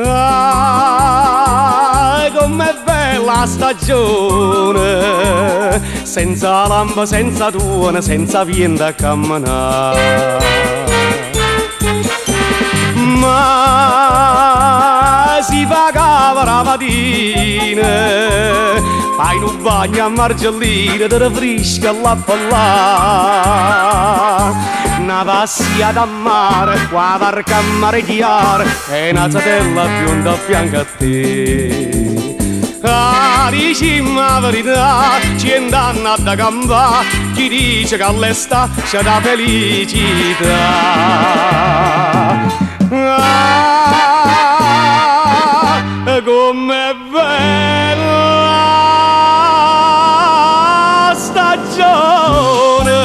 Ah, com'è bella stagione, senza lampa, senza tuona, senza vento a camminare. Ma si fa cava la mattina, fai un bagno a margellina, te ne frisca la ballare. Una passiata a mare, qua varca a mare chiaro, e una zatella bionda a fianco a te. Ah, dicimmi la verità, 100 anni da campà, chi dice che all'estate c'è la felicità. Ah, com'è bella stagione.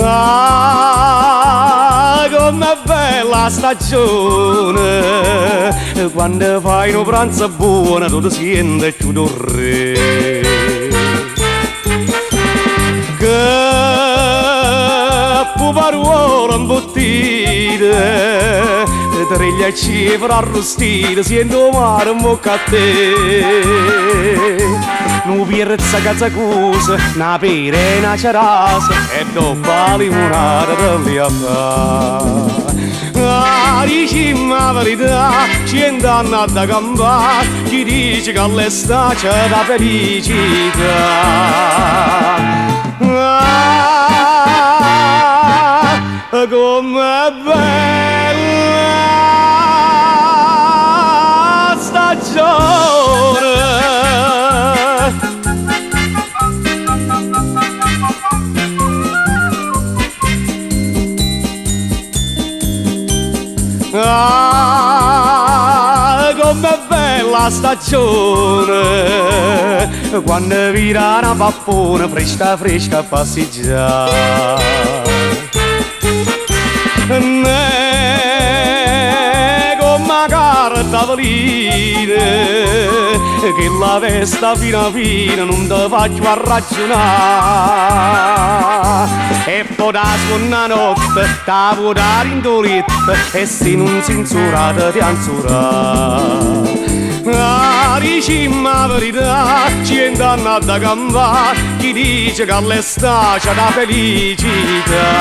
Ah, com'è bella stagione, quando fai un pranzo buono tu ti senti più d'un re. Che puparuola imbottita, triglia e cifra arrostita, sento mare in bocca a te. Nu pierza cazzacusa, una pera e una cerasa, e dopo la limonata te li fa. Ah, dicimmi la verità, 100 anni da campà, chi dice che all'estate c'è la felicità. Ah, com'è bella stagione. Ah, com'è bella stagione, quando vira una pappona fresca fresca a passeggiare. Ne come carta valina, che la vesta fino a fine non te faccio a ragionare. E poi da suona notte da votare in doletta, e se non si insurata ti ansurà. Ah, dicimmi la verità, 100 anni da campà, chi dice che all'estate c'è la felicità.